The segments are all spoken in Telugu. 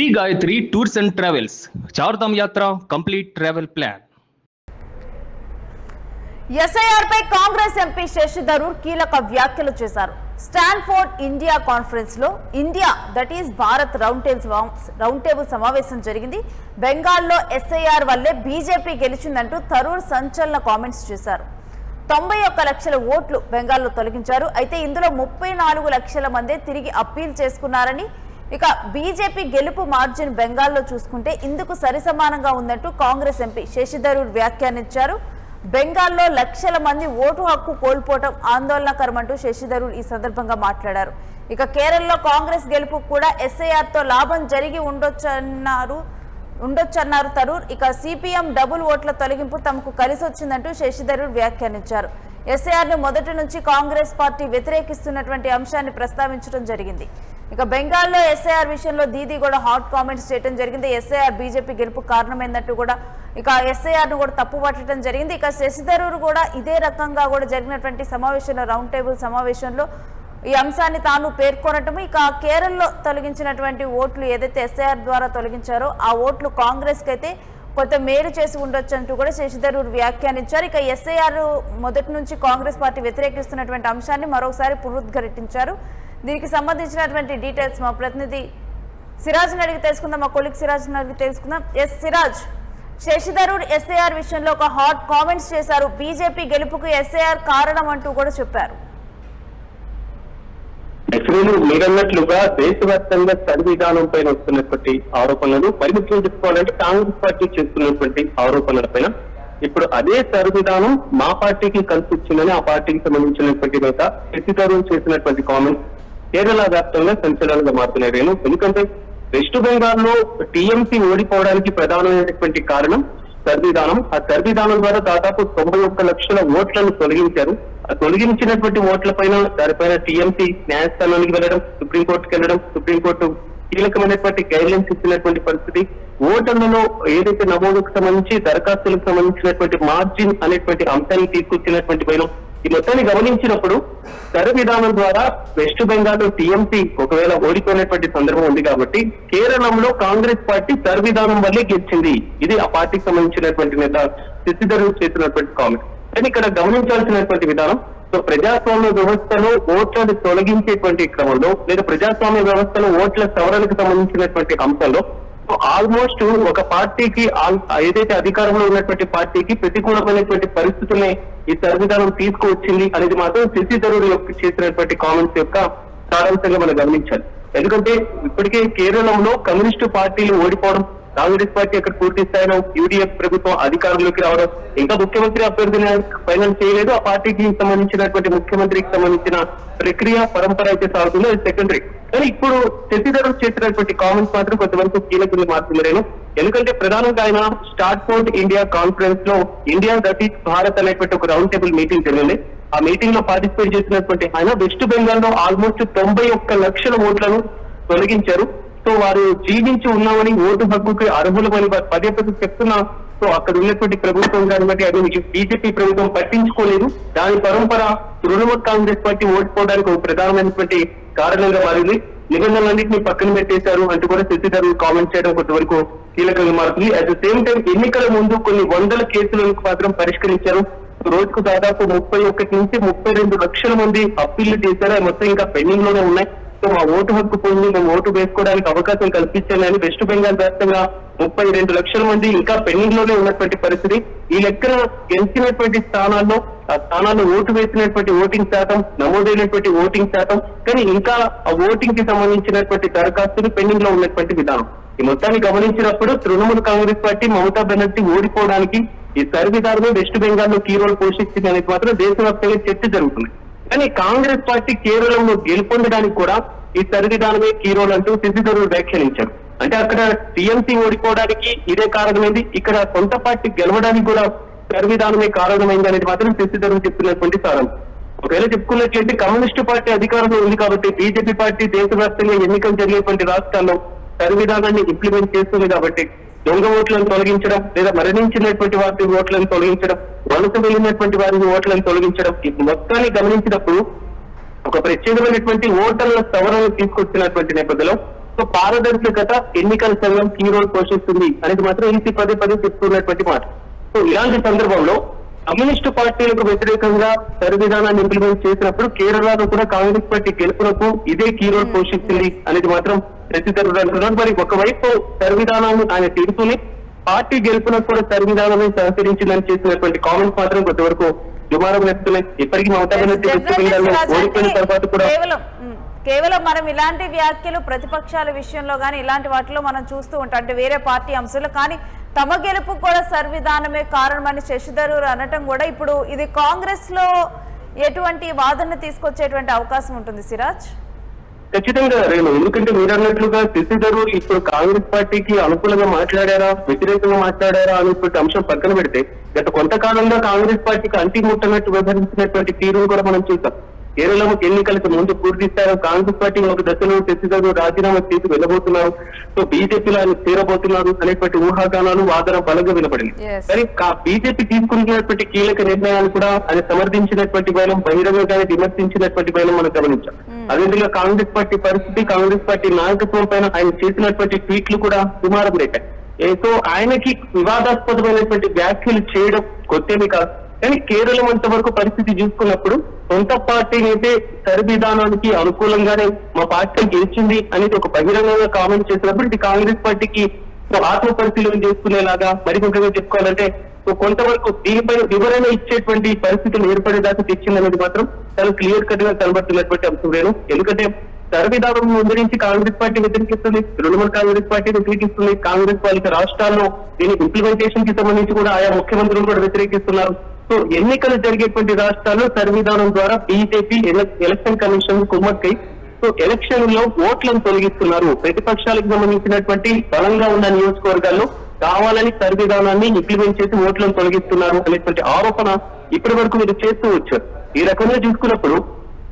Shri Gayatri tours and travels Chardham यात्रा कंप्लीट ट्रैवल प्लान। ఎస్ఐఆర్ పై కాంగ్రెస్ ఎంపీ శశి థరూర్ కీలక వ్యాఖ్యలు చేశారు. స్టాన్ఫోర్డ్ ఇండియా కాన్ఫరెన్స్ లో India that is Bharat round table సమావేశం జరిగింది. బెంగాల్లో ఎస్ఐఆర్ వల్లే బీజేపీ గెలిచిందంటూ థరూర్ సంచలన కామెంట్స్ చేశారు. 91 లక్షల ఓట్లు బెంగాల్లో తొలగించారు. అయితే ఇందులో 34 లక్షల మంది తిరిగి అప్పీల్ చేసుకున్నారని, ఇక బీజేపీ గెలుపు మార్జిన్ బెంగాల్లో చూసుకుంటే ఇందుకు సరిసమానంగా ఉందంటూ కాంగ్రెస్ ఎంపీ శశి థరూర్ వ్యాఖ్యానించారు. బెంగాల్లో లక్షల మంది ఓటు హక్కు కోల్పోవడం ఆందోళనకరమంటూ శశి థరూర్ ఈ సందర్భంగా మాట్లాడారు. ఇక కేరళలో కాంగ్రెస్ గెలుపు కూడా ఎస్ఐఆర్ తో లాభం జరిగి ఉండొచ్చన్నారు థరూర్. ఇక సిపిఎం డబుల్ ఓట్ల తొలగింపు తమకు కలిసి వచ్చిందంటూ శశి థరూర్ వ్యాఖ్యానించారు. ఎస్ఐఆర్ ను మొదటి నుంచి కాంగ్రెస్ పార్టీ వ్యతిరేకిస్తున్నటువంటి అంశాన్ని ప్రస్తావించడం జరిగింది. ఇక బెంగాల్లో ఎస్ఐఆర్ విషయంలో దీదీ కూడా హాట్ కామెంట్స్ చేయడం జరిగింది. ఎస్ఐఆర్ బీజేపీ గెలుపు కారణమైందట్టు కూడా ఇక ఎస్ఐఆర్ ను కూడా తప్పు పట్టడం జరిగింది. ఇక శశి థరూర్ కూడా ఇదే రకంగా కూడా జరిగినటువంటి సమావేశంలో రౌండ్ టేబుల్ సమావేశంలో ఈ అంశాన్ని తాను పేర్కొనటం, ఇక కేరళలో తొలగించినటువంటి ఓట్లు ఏదైతే ఎస్ఐఆర్ ద్వారా తొలగించారో ఆ ఓట్లు కాంగ్రెస్ కి అయితే కొంత మేలు చేసి ఉండొచ్చు అంటూ కూడా శశి థరూర్ వ్యాఖ్యానించారు. ఇక ఎస్ఐఆర్ మొదటి నుంచి కాంగ్రెస్ పార్టీ వ్యతిరేకిస్తున్నటువంటి అంశాన్ని మరొకసారి పునరుద్ఘాటించారు. దీనికి సంబంధించినటువంటి డీటెయిల్స్ మా ప్రతినిధి సిరాజ్ అడిగి తెలుసుకుందాం. మా కొలిక్ సిరాజ్ అడిగి తెలుసుకుందాం. ఎస్ సిరాజ్, శశి థరూర్ ఎస్ఐఆర్ విషయంలో ఒక హాట్ కామెంట్స్ చేశారు. బీజేపీ గెలుపుకు ఎస్ఐఆర్ కారణం అంటూ కూడా చెప్పారు. మీరన్నట్లుగా దేశవ్యాప్తంగా చదువు విధానం పైన వస్తున్నటువంటి ఆరోపణలు పరిమితం చెప్పుకోవాలంటే కాంగ్రెస్ పార్టీ చేస్తున్నటువంటి ఆరోపణల పైన ఇప్పుడు అదే చదువు విధానం మా పార్టీకి కలిసి వచ్చిందని ఆ పార్టీకి సంబంధించినటువంటి నేత శశి థరూర్ చేసినటువంటి కామెంట్స్ కేరళ వ్యాప్తంగా సంచలనంగా మారుతున్నాయి. ఎందుకంటే వెస్ట్ బెంగాల్లో టీఎంసీ ఓడిపోవడానికి ప్రధానమైనటువంటి కారణం సర్విధానం. ఆ సర్విధానం ద్వారా దాదాపు 91 లక్షల ఓట్లను తొలగించారు. ఆ తొలగించినటువంటి ఓట్ల పైన దానిపైన టీఎంసీ న్యాయస్థానానికి వెళ్ళడం, సుప్రీంకోర్టుకి వెళ్ళడం, సుప్రీంకోర్టు కీలకమైనటువంటి గైడ్లైన్స్ ఇచ్చినటువంటి పరిస్థితి. ఓటర్లలో ఏదైతే నమోదుకు సంబంధించి దరఖాస్తులకు సంబంధించినటువంటి మార్జిన్ అనేటువంటి అంశాన్ని తీసుకొచ్చినటువంటి పైన ఈ మొత్తాన్ని గమనించినప్పుడు సర్ విధానం ద్వారా వెస్ట్ బెంగాల్ టీఎంసీ ఒకవేళ ఓడిపోయినటువంటి సందర్భం ఉంది కాబట్టి కేరళంలో కాంగ్రెస్ పార్టీ సర్ విధానం వల్లే గెలిచింది. ఇది ఆ పార్టీకి సంబంధించినటువంటి నేత శశి థరూర్ చేసినటువంటి కామెంట్. కానీ ఇక్కడ గమనించాల్సినటువంటి విధానం, సో ప్రజాస్వామ్య వ్యవస్థలో ఓట్లను తొలగించేటువంటి క్రమంలో లేదా ప్రజాస్వామ్య వ్యవస్థలో ఓట్ల సవరణకు సంబంధించినటువంటి అంశంలో ఆల్మోస్ట్ ఒక పార్టీకి ఏదైతే అధికారంలో ఉన్నటువంటి పార్టీకి ప్రతికూలమైనటువంటి పరిస్థితుల్ని ఈ సంవిధానం తీసుకువచ్చింది అనేది మాత్రం శశి థరూర్ చేసినటువంటి కామెంట్స్ యొక్క సారాంశంగా మనం గమనించాలి. ఎందుకంటే ఇప్పటికే కేరళంలో కమ్యూనిస్టు పార్టీలు ఓడిపోవడం, కాంగ్రెస్ పార్టీ అక్కడ పూర్తి స్థాయిలో యూడీఎఫ్ ప్రభుత్వం అధికారంలోకి రావడం, ఇంకా ముఖ్యమంత్రి అభ్యర్థిని ఫైనల్ చేయలేదు. ఆ పార్టీకి సంబంధించినటువంటి ముఖ్యమంత్రికి సంబంధించిన ప్రక్రియ పరంపర అయితే సాగుతుంది, అది సెకండరీ. కానీ ఇప్పుడు శశి థరూర్ చేసినటువంటి కామెంట్స్ మాత్రం కొంతవరకు కీలకంగా మారుతున్నారు. ఎందుకంటే ప్రధానంగా ఆయన స్టాన్ఫోర్డ్ ఇండియా కాన్ఫరెన్స్ లో ఇండియా దట్ ఈస్ భారత్ అనేటువంటి ఒక రౌండ్ టేబుల్ మీటింగ్ జరిగింది. ఆ మీటింగ్ లో పార్టిసిపేట్ చేసినటువంటి ఆయన వెస్ట్ బెంగాల్ లో ఆల్మోస్ట్ 91 లక్షల ఓట్లను తొలగించారు. సో వారు జీవించి ఉన్నామని, ఓటు హక్కుకి అర్హులమని పదే పదే చెప్తున్నా. సో అక్కడ ఉన్నటువంటి ప్రభుత్వం కాబట్టి అది బీజేపీ ప్రభుత్వం పట్టించుకోలేదు. దాని పరంపర తృణమూల్ కాంగ్రెస్ పార్టీ ఓడిపోవడానికి ఒక ప్రధానమైనటువంటి కారణంగా మారింది. నిబంధనలన్నింటినీ పక్కన పెట్టేశారు అంటూ కూడా శశి థరూర్ కామెంట్ చేయడం కొంతవరకు కీలకంగా మారుతుంది. అట్ ద సేమ్ టైం ఎన్నికల ముందు కొన్ని వందల కేసులను మాత్రం పరిష్కరించారు. రోజుకు దాదాపు 31 నుంచి 32 లక్షల మంది అప్పీళ్లు చేశారు. అవి మొత్తం ఇంకా పెండింగ్ లోనే ఉన్నాయి. సో మా ఓటు హక్కు పొంది మేము ఓటు వేసుకోవడానికి అవకాశం కల్పించాలని వెస్ట్ బెంగాల్ వ్యాప్తంగా 32 లక్షల మంది ఇంకా పెండింగ్ లోనే ఉన్నటువంటి పరిస్థితి. ఈ లెక్కన గెలిచినటువంటి స్థానాల్లో ఆ స్థానాల్లో ఓటు వేసినటువంటి ఓటింగ్ శాతం, నమోదైనటువంటి ఓటింగ్ శాతం, కానీ ఇంకా ఆ ఓటింగ్ కి సంబంధించినటువంటి దరఖాస్తులు పెండింగ్ లో ఉన్నటువంటి విధానం. ఈ మొత్తాన్ని గమనించినప్పుడు తృణమూల్ కాంగ్రెస్ పార్టీ మమతా బెనర్జీ ఓడిపోవడానికి ఈ సర్విధానమే వెస్ట్ బెంగాల్ లో కీ రోల్ పోషిస్తుంది అనేది మాత్రం దేశవ్యాప్తంగా చర్చ జరుగుతుంది. కానీ కాంగ్రెస్ పార్టీ కేరళంలో గెలుపొందడానికి కూడా ఈ సర్విధానమే కీ రోల్ అంటూ శశి థరూర్ వ్యాఖ్యానించారు. అంటే అక్కడ టీఎంసీ ఓడిపోవడానికి ఇదే కారణమైంది, ఇక్కడ సొంత పార్టీ గెలవడానికి కూడా సర్విధానమే కారణమైంది అనేది మాత్రం శశి థరూర్ చెప్తున్నటువంటి సారాంశం. ఒకవేళ చెప్పుకున్నట్లయితే కమ్యూనిస్టు పార్టీ అధికారంలో ఉంది కాబట్టి బీజేపీ పార్టీ దేశవ్యాప్తంగా ఎన్నికలు జరిగేటువంటి రాష్ట్రాల్లో సర్విధానాన్ని ఇంప్లిమెంట్ చేస్తుంది కాబట్టి దొంగ ఓట్లను తొలగించడం లేదా మరణించినటువంటి వారి ఓట్లను తొలగించడం, వలస వెళ్ళినటువంటి వారి ఓట్లను తొలగించడం, ఈ మొత్తాన్ని గమనించినప్పుడు ఒక ప్రత్యేకమైనటువంటి ఓటర్ల సవరణ తీసుకొచ్చినటువంటి నేపథ్యంలో సో పారదర్శకత ఎన్నికల సంఘం కీ రోల్ పోషిస్తుంది అనేది మాత్రం ఈసీ పదే చెప్తున్నటువంటి మాట. సో ఇలాంటి సందర్భంలో కమ్యూనిస్టు పార్టీలకు వ్యతిరేకంగా విధానాన్ని ఇంప్లిమెంట్ చేసినప్పుడు కేరళలో కూడా కాంగ్రెస్ పార్టీ గెలుపునకు ఇదే కీ రోల్ పోషిస్తుంది అనేది మాత్రం శశిధరూర్ అంటున్నారు. మరి ఒకవైపు విధానాన్ని ఆయన తిరుగుతూనే పార్టీ గెలుపునకు కూడా విధానమే సహకరించిందని చేసినటువంటి కామెంట్స్ మాత్రం కొంతవరకు దుమారం వేస్తున్నాయి. ఇప్పటికీ మమతా బెనర్జీ ఓడిపోయిన తర్వాత కూడా కేవలం మనం ఇలాంటి వ్యాఖ్యలు ప్రతిపక్షాల విషయంలో కానీ ఇలాంటి వాటిలో మనం చూస్తూ ఉంటాం, అంటే వేరే పార్టీ అంశాలు, కానీ తమ గెలుపు కూడా సర్విధానమే కారణమని శశిధరూర్ అనటం కూడా ఇప్పుడు ఇది కాంగ్రెస్ లో ఎటువంటి వాదన తీసుకొచ్చేటువంటి అవకాశం ఉంటుంది సిరాజ్? ఖచ్చితంగా రేణు, ఎందుకంటే మీరు అన్నట్లుగా శశిధరూర్ ఇప్పుడు కాంగ్రెస్ పార్టీకి అనుకూలంగా మాట్లాడారా వ్యతిరేకంగా మాట్లాడారా అనేటువంటి అంశం పక్కన పెడితే గత కొంతకాలంగా కాంగ్రెస్ పార్టీకి అంతిముట్టనట్టు వ్యవహరించినటువంటి తీరును కూడా మనం చూసాం. కేరళలో ఎన్నికలకు ముందు పూర్తి స్థాయిలో కాంగ్రెస్ పార్టీ ఒక దశలో శశిధరూర్ రాజీనామా చేసి వెళ్ళబోతున్నారు, సో బీజేపీలో ఆయన చేరబోతున్నారు అనేటువంటి ఊహాగానాలు వాదన బలంగా వినపడింది. కానీ బీజేపీ తీసుకుంటున్నటువంటి కీలక నిర్ణయాలు కూడా ఆయన సమర్థించినటువంటి వైనం, బహిరంగంగానే విమర్శించినటువంటి వైనం మనం గమనించాం. అదేవిధంగా కాంగ్రెస్ పార్టీ పరిస్థితి, కాంగ్రెస్ పార్టీ నాయకత్వం పైన ఆయన చేసినటువంటి ట్వీట్లు కూడా దుమారం రేటాయి. సో ఆయనకి వివాదాస్పదమైనటువంటి వ్యాఖ్యలు చేయడం కొత్తేమి కాదు. కానీ కేరళం అంతవరకు పరిస్థితి చూసుకున్నప్పుడు సొంత పార్టీని అయితే విధానానికి అనుకూలంగానే మా పార్టీ గెలిచింది అనేది ఒక బహిరంగంగా కామెంట్ చేసినప్పుడు ఇది కాంగ్రెస్ పార్టీకి ఆత్మ పరిశీలన చేసుకునేలాగా మరికొంతగా చెప్పుకోవాలంటే కొంతవరకు దీనిపైన వివరణ ఇచ్చేటువంటి పరిస్థితులు ఏర్పడేదాకా తెచ్చిందనేది మాత్రం చాలా క్లియర్ కట్ గా కనబడుతున్నటువంటి అంశం వేరు. ఎందుకంటే విధానం ముందు నుంచి కాంగ్రెస్ పార్టీ వ్యతిరేకిస్తుంది, తృణమూల్ కాంగ్రెస్ పార్టీ వ్యతిరేకిస్తుంది, కాంగ్రెస్ పాలిత రాష్ట్రాల్లో దీని ఇంప్లిమెంటేషన్ కి సంబంధించి కూడా ఆయా ముఖ్యమంత్రులు కూడా వ్యతిరేకిస్తున్నారు. సో ఎన్నికలు జరిగేటువంటి రాష్ట్రాల్లో విధానం ద్వారా బీజేపీ ఎలక్షన్ కమిషన్ కుమ్మక్కై సో ఎలక్షన్ లో ఓట్లను తొలగిస్తున్నారు. ప్రతిపక్షాలకు సంబంధించినటువంటి బలంగా ఉన్న నియోజకవర్గాల్లో కావాలని విధానాన్ని ఇంప్లిమెంట్ చేసి ఓట్లను తొలగిస్తున్నారు అనేటువంటి ఆరోపణ ఇప్పటి వరకు మీరు చేస్తూ వచ్చారు. ఈ రకంగా చూసుకున్నప్పుడు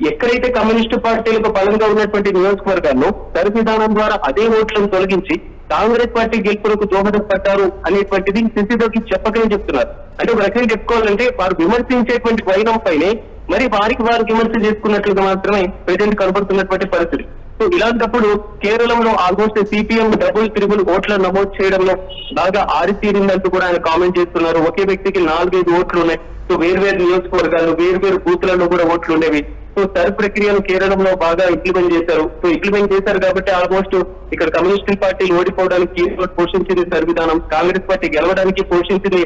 ఎక్కడైతే కమ్యూనిస్టు పార్టీలకు బలంగా ఉన్నటువంటి నియోజకవర్గాల్లో విధానం ద్వారా అదే ఓట్లను తొలగించి కాంగ్రెస్ పార్టీ గెలుపులకు దోహదపడ్డారు అనేటువంటిది శశిధరూర్కి చెప్పకనే చెప్తున్నారు. అంటే ఒక రకంగా చెప్పుకోవాలంటే వారు విమర్శించేటువంటి వైనం పైనే మరి వారికి వారు విమర్శ చేసుకున్నట్లుగా మాత్రమే ప్రజెంట్ కనబడుతున్నటువంటి పరిస్థితి. సో ఇలాంటప్పుడు కేరళంలో ఆల్మోస్ట్ సిపిఎం డబుల్ ఓట్లను నమోదు చేయడంలో బాగా ఆరితీరిందంటూ కూడా ఆయన కామెంట్ చేస్తున్నారు. ఒకే వ్యక్తికి 4-5 ఓట్లు ఉన్నాయి. సో వేర్వేరు నియోజకవర్గాలు వేర్వేరు బూత్లలో కూడా ఓట్లు ఉండేవి. సో ప్రక్రియను కేరళంలో బాగా ఇంప్లిమెంట్ చేశారు. సో ఇంప్లిమెంట్ చేశారు కాబట్టి ఆల్మోస్ట్ ఇక్కడ కమ్యూనిస్ట్ పార్టీలు ఓడిపోవడానికి పోషించింది విధానం, కాంగ్రెస్ పార్టీ గెలవడానికి పోషించింది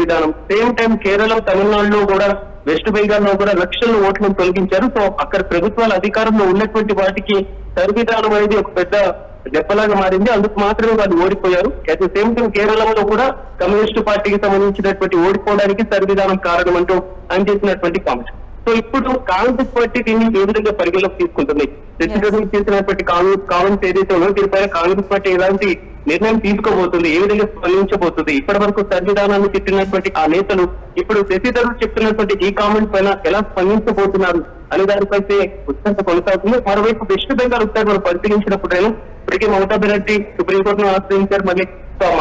విధానం. సేమ్ టైం కేరళం, తమిళనాడులో కూడా, వెస్ట్ బెంగాల్లో కూడా లక్షల ఓట్లను తొలగించారు. సో అక్కడ ప్రభుత్వాల అధికారంలో ఉన్నటువంటి వాటికి విధానం అనేది ఒక పెద్ద దెబ్బలాగా మారింది. అందుకు మాత్రమే వాళ్ళు ఓడిపోయారు. అట్ ద సేమ్ టైం కేరళంలో కూడా కమ్యూనిస్టు పార్టీకి సంబంధించినటువంటి ఓడిపోవడానికి విధానం కారణం అంటూ ఆయన చేసినటువంటి కామెంట్. సో ఇప్పుడు కాంగ్రెస్ పార్టీ దీన్ని ఏ విధంగా పరిగణలోకి తీసుకుంటుంది, శశిధరూర్ చేసినటువంటి కామెంట్స్ ఏదైతే ఉన్నాయో దీనిపైన కాంగ్రెస్ పార్టీ ఎలాంటి నిర్ణయం తీసుకోబోతుంది, ఏ విధంగా స్పందించబోతుంది, ఇప్పటి వరకు విధానాన్ని చెప్పినటువంటి ఆ నేతలు ఇప్పుడు శశిధరూర్ చెప్తున్నటువంటి ఈ కామెంట్ పైన ఎలా స్పందించబోతున్నారు అనే దానిపైతే ఉత్కంఠ కొనసాగుతుంది. మరోవైపు వెస్ట్ బెంగాల్ ఒకసారి మనం పరిశీలించినప్పుడైనా ఇప్పటికే మమతా బెనర్జీ సుప్రీంకోర్టును ఆశ్రయించారు. మళ్ళీ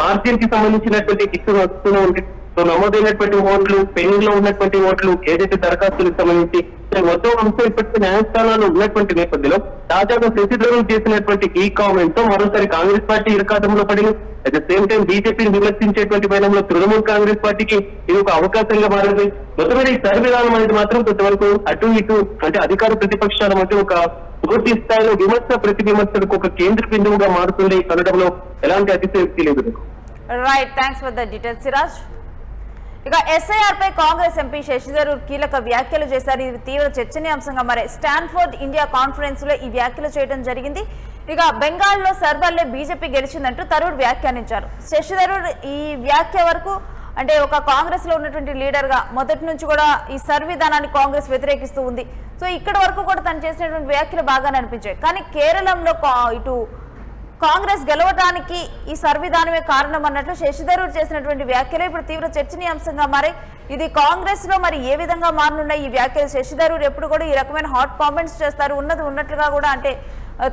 మార్జిన్ కి సంబంధించినటువంటి ఇష్యూ వస్తూనే ఉంది. సో నమోదైనటువంటి ఓట్లు, పెండింగ్ లో ఉన్నటువంటి ఓట్లు, ఏదైతే దరఖాస్తులకు సంబంధించి మొత్తం అంశం ఇప్పటికీ న్యాయస్థానాల్లో ఉన్నటువంటి నేపథ్యంలో తాజాగా శశిధరూర్ చేసినటువంటి ఈ కామెంట్ తో మరోసారి కాంగ్రెస్ పార్టీ ఇరకాటంలో పడింది. అట్ ద సేమ్ టైం బీజేపీని విమర్శించేటువంటి వైనంలో తృణమూల్ కాంగ్రెస్ పార్టీకి ఇది ఒక అవకాశంగా మారింది. మొత్తం మీద ఈ విధానం అనేది మాత్రం కొంతవరకు అటు ఇటు అంటే అధికార ప్రతిపక్షాల మధ్య ఒక పూర్తి స్థాయిలో విమర్శ ప్రతి విమర్శలకు ఒక కేంద్ర బిందువుగా మారుతుంది అనడంలో ఎలాంటి అతిశయోక్తి లేదు. Right, thanks for the details Siraj. ఇక ఎస్ఐఆర్ పై కాంగ్రెస్ ఎంపీ శశిధరూర్ కీలక వ్యాఖ్యలు చేశారు. ఇది తీవ్ర చర్చనీయాంశంగా మరి స్టాన్ఫోర్డ్ ఇండియా కాన్ఫరెన్స్ లో ఈ వ్యాఖ్యలు చేయడం జరిగింది. ఇక బెంగాల్లో సర్వర్లే బీజేపీ గెలిచిందంటూ తరూర్ వ్యాఖ్యానించారు. శశిధరూర్ ఈ వ్యాఖ్య వరకు అంటే ఒక కాంగ్రెస్ లో ఉన్నటువంటి లీడర్ గా మొదటి నుంచి కూడా ఈ విధానాన్ని కాంగ్రెస్ వ్యతిరేకిస్తూ ఉంది. సో ఇక్కడ వరకు కూడా తను చేసినటువంటి వ్యాఖ్యలు బాగానే అనిపించాయి. కానీ కేరళంలో ఇటు కాంగ్రెస్ గెలవడానికి ఈ విధానమే కారణం అన్నట్లు శశిధరూర్ చేసినటువంటి వ్యాఖ్యలు ఇప్పుడు తీవ్ర చర్చనీయాంశంగా మారాయి. ఇది కాంగ్రెస్ లో మరి ఏ విధంగా మారనున్నాయి ఈ వ్యాఖ్యలు? శశిధరూర్ ఎప్పుడు కూడా ఈ రకమైన హాట్ కామెంట్స్ చేస్తారు, ఉన్నది ఉన్నట్లుగా కూడా అంటే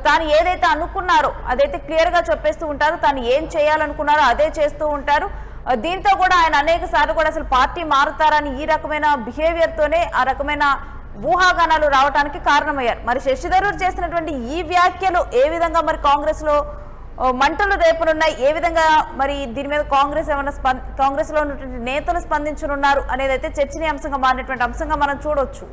తాను ఏదైతే అనుకున్నారో అదైతే క్లియర్ గా చెప్పేస్తూ ఉంటారు, తాను ఏం చేయాలనుకున్నారో అదే చేస్తూ ఉంటారు. దీంతో కూడా ఆయన అనేక సార్లు కూడా అసలు పార్టీ మారుతారని ఈ రకమైన బిహేవియర్ తోనే ఆ రకమైన ఊహాగానాలు రావడానికి కారణమయ్యారు. మరి శశి థరూర్ చేసినటువంటి ఈ వ్యాఖ్యలు ఏ విధంగా మరి కాంగ్రెస్ లో మంటలు రేపనున్నాయి, ఏ విధంగా మరి దీని మీద కాంగ్రెస్ లో ఉన్నటువంటి నేతలు స్పందించనున్నారు అనేది అయితే చర్చనీయాంశంగా మారినటువంటి అంశంగా మనం చూడొచ్చు.